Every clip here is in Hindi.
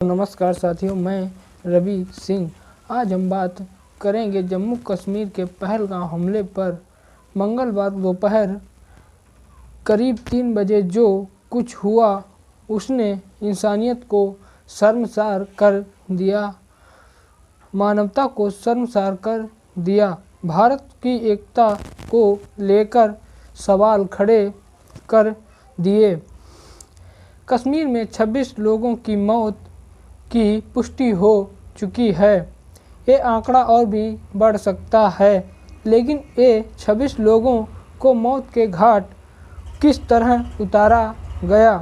नमस्कार साथियों, मैं रवि सिंह। आज हम बात करेंगे जम्मू कश्मीर के पहलगाम हमले पर। मंगलवार दोपहर करीब 3 बजे जो कुछ हुआ उसने इंसानियत को शर्मसार कर दिया, मानवता को शर्मसार कर दिया। भारत की एकता को लेकर सवाल खड़े कर दिए। कश्मीर में 26 लोगों की मौत की पुष्टि हो चुकी है। ये आंकड़ा और भी बढ़ सकता है, लेकिन ये 26 लोगों को मौत के घाट किस तरह उतारा गया,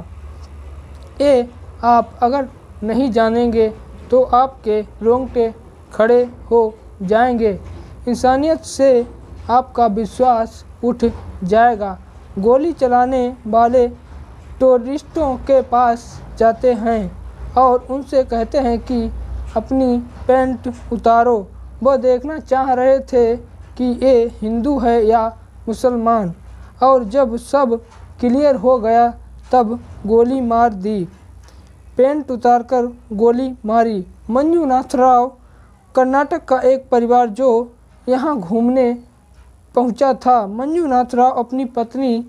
ये आप अगर नहीं जानेंगे तो आपके रोंगटे खड़े हो जाएंगे। इंसानियत से आपका विश्वास उठ जाएगा। गोली चलाने वाले टूरिस्टों के पास जाते हैं और उनसे कहते हैं कि अपनी पैंट उतारो। वो देखना चाह रहे थे कि ये हिंदू है या मुसलमान, और जब सब क्लियर हो गया तब गोली मार दी। पैंट उतारकर गोली मारी। मंजुनाथ राव, कर्नाटक का एक परिवार जो यहाँ घूमने पहुँचा था। मंजुनाथ राव अपनी पत्नी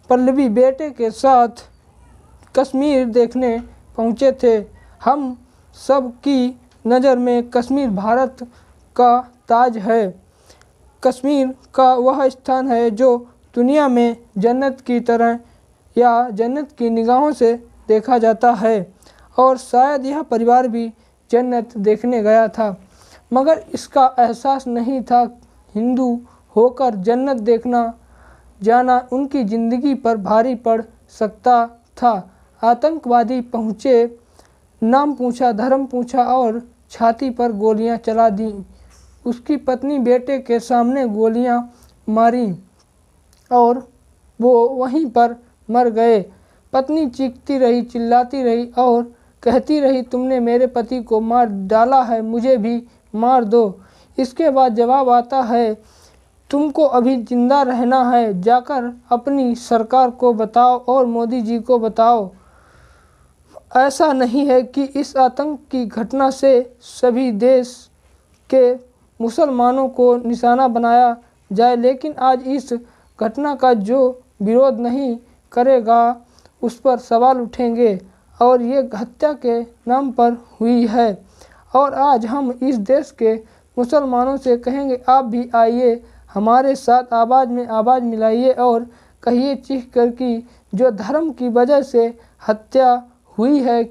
पल्लवी, बेटे के साथ कश्मीर देखने पहुँचे थे। हम सब की नज़र में कश्मीर भारत का ताज है। कश्मीर का वह स्थान है जो दुनिया में जन्नत की तरह या जन्नत की निगाहों से देखा जाता है, और शायद यह परिवार भी जन्नत देखने गया था, मगर इसका एहसास नहीं था। हिंदू होकर जन्नत देखना जाना उनकी ज़िंदगी पर भारी पड़ सकता था। आतंकवादी पहुँचे, नाम पूछा, धर्म पूछा और छाती पर गोलियां चला दी। उसकी पत्नी बेटे के सामने गोलियां मारी और वो वहीं पर मर गए। पत्नी चीखती रही, चिल्लाती रही और कहती रही, तुमने मेरे पति को मार डाला है, मुझे भी मार दो। इसके बाद जवाब आता है, तुमको अभी जिंदा रहना है, जाकर अपनी सरकार को बताओ और मोदी जी को बताओ। ऐसा नहीं है कि इस आतंक की घटना से सभी देश के मुसलमानों को निशाना बनाया जाए, लेकिन आज इस घटना का जो विरोध नहीं करेगा उस पर सवाल उठेंगे, और ये हत्या के नाम पर हुई है। और आज हम इस देश के मुसलमानों से कहेंगे, आप भी आइए, हमारे साथ आवाज़ में आवाज़ मिलाइए और कहिए चीख कर कि जो धर्म की वजह से हत्या हुई है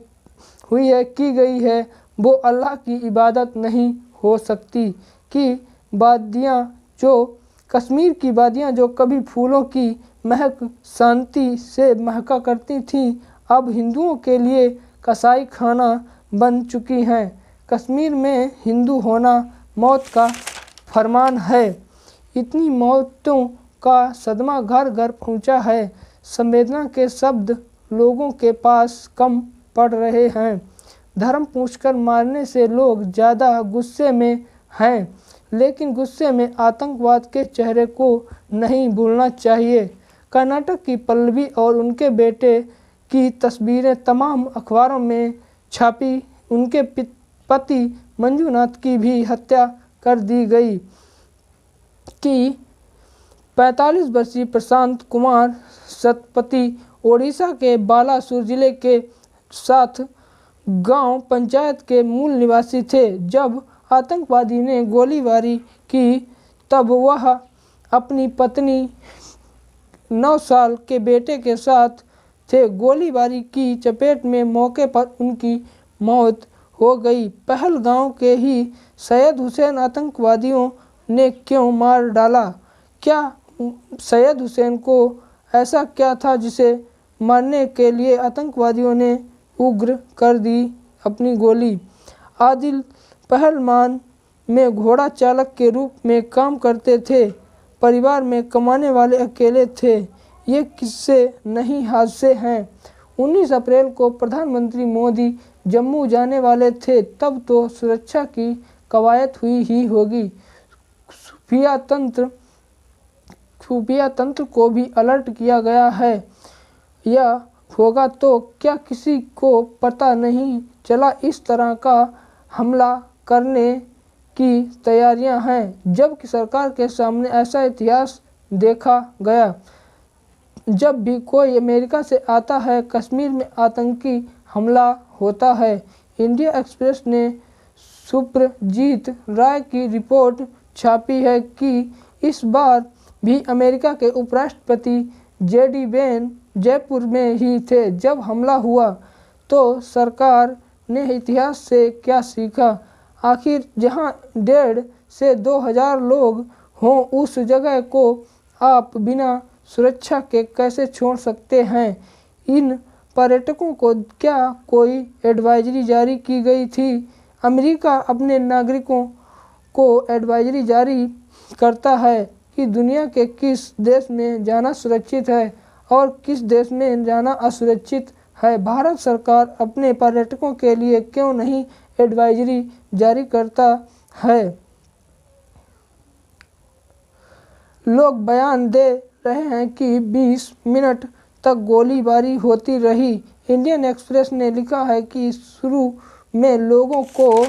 की गई है, वो अल्लाह की इबादत नहीं हो सकती। कि वादियाँ जो कश्मीर की वादियाँ जो कभी फूलों की महक शांति से महका करती थीं, अब हिंदुओं के लिए कसाई खाना बन चुकी हैं। कश्मीर में हिंदू होना मौत का फरमान है। इतनी मौतों का सदमा घर घर पहुंचा है। संवेदना के शब्द लोगों के पास कम पड़ रहे हैं। धर्म पूछकर मारने से लोग ज़्यादा गुस्से में हैं, लेकिन गुस्से में आतंकवाद के चेहरे को नहीं भूलना चाहिए। कर्नाटक की पल्लवी और उनके बेटे की तस्वीरें तमाम अखबारों में छापी। उनके पति मंजुनाथ की भी हत्या कर दी गई। कि 45 वर्षीय प्रशांत कुमार सतपथी ओडिशा के बालासुर जिले के साथ गांव पंचायत के मूल निवासी थे। जब आतंकवादी ने गोलीबारी की तब वह अपनी पत्नी 9 साल के बेटे के साथ थे। गोलीबारी की चपेट में मौके पर उनकी मौत हो गई। पहलगाम के ही सैयद हुसैन आतंकवादियों ने क्यों मार डाला? क्या सैयद हुसैन को ऐसा क्या था जिसे मारने के लिए आतंकवादियों ने उग्र कर दी अपनी गोली? आदिल पहलमान में घोड़ा चालक के रूप में काम करते थे। परिवार में कमाने वाले अकेले थे। ये किस्से नहीं हादसे हैं। 19 अप्रैल को प्रधानमंत्री मोदी जम्मू जाने वाले थे, तब तो सुरक्षा की कवायद हुई ही होगी। खुफिया तंत्र को भी अलर्ट किया गया है या होगा, तो क्या किसी को पता नहीं चला। इस तरह का हमला करने की तैयारियां हैं, जबकि सरकार के सामने ऐसा इतिहास देखा गया। जब भी कोई अमेरिका से आता है, कश्मीर में आतंकी हमला होता है। इंडिया एक्सप्रेस ने सुप्रजीत राय की रिपोर्ट छापी है कि इस बार भी अमेरिका के उपराष्ट्रपति JD वैन जयपुर में ही थे जब हमला हुआ। तो सरकार ने इतिहास से क्या सीखा? आखिर जहां 1,500 से 2,000 लोग हों, उस जगह को आप बिना सुरक्षा के कैसे छोड़ सकते हैं? इन पर्यटकों को क्या कोई एडवाइजरी जारी की गई थी? अमेरिका अपने नागरिकों को एडवाइजरी जारी करता है कि दुनिया के किस देश में जाना सुरक्षित है और किस देश में जाना असुरक्षित है। भारत सरकार अपने पर्यटकों के लिए क्यों नहीं एडवाइजरी जारी करता है? लोग बयान दे रहे हैं कि 20 मिनट तक गोलीबारी होती रही। इंडियन एक्सप्रेस ने लिखा है कि शुरू में लोगों को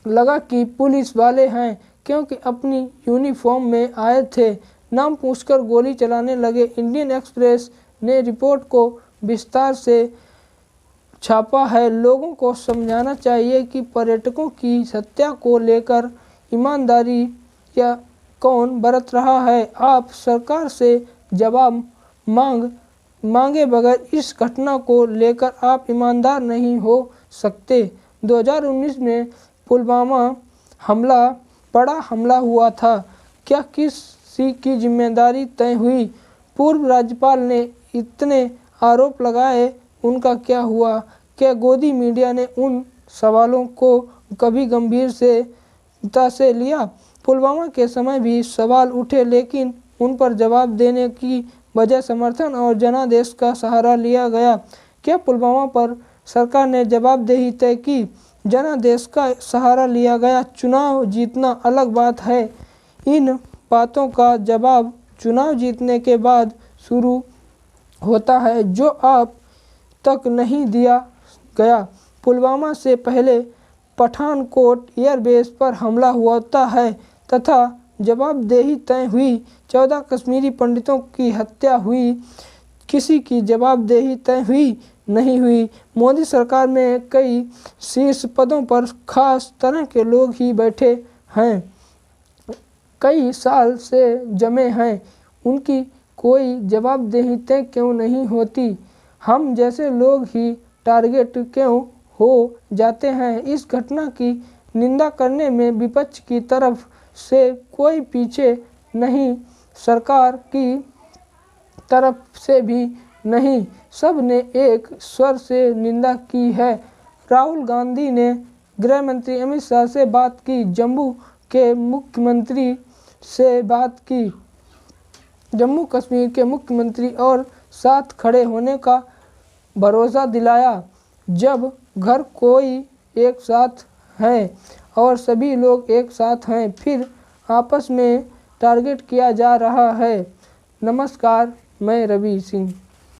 लगा कि पुलिस वाले हैं, क्योंकि अपनी यूनिफॉर्म में आए थे, नाम पूछकर गोली चलाने लगे। इंडियन एक्सप्रेस ने रिपोर्ट को विस्तार से छापा है। लोगों को समझना चाहिए कि पर्यटकों की हत्या को लेकर ईमानदारी या कौन बरत रहा है। आप सरकार से जवाब मांगे बगैर इस घटना को लेकर आप ईमानदार नहीं हो सकते। 2019 में पुलवामा हमला बड़ा हमला हुआ था। क्या किसी की जिम्मेदारी तय हुई? पूर्व राज्यपाल ने इतने आरोप लगाए, उनका क्या हुआ? क्या गोदी मीडिया ने उन सवालों को कभी गंभीरता से लिया? पुलवामा के समय भी सवाल उठे, लेकिन उन पर जवाब देने की बजाय समर्थन और जनादेश का सहारा लिया गया। क्या पुलवामा पर सरकार ने जवाबदेही तय की? जनादेश का सहारा लिया गया। चुनाव जीतना अलग बात है। इन बातों का जवाब चुनाव जीतने के बाद शुरू होता है, जो अब तक नहीं दिया गया। पुलवामा से पहले पठानकोट एयरबेस पर हमला होता है तथा जवाबदेही तय हुई। 14 कश्मीरी पंडितों की हत्या हुई, किसी की जवाबदेही तय हुई नहीं हुई। मोदी सरकार में कई शीर्ष पदों पर खास तरह के लोग ही बैठे हैं, कई साल से जमे हैं, उनकी कोई जवाबदेही तय क्यों नहीं होती? हम जैसे लोग ही टारगेट क्यों हो जाते हैं? इस घटना की निंदा करने में विपक्ष की तरफ से कोई पीछे नहीं, सरकार की तरफ से भी नहीं, सब ने एक स्वर से निंदा की है। राहुल गांधी ने गृह मंत्री अमित शाह से बात की, जम्मू के मुख्यमंत्री से बात की, जम्मू कश्मीर के मुख्यमंत्री और साथ खड़े होने का भरोसा दिलाया। जब घर कोई एक साथ है और सभी लोग एक साथ हैं, फिर आपस में टारगेट किया जा रहा है। नमस्कार, मैं रवि सिंह।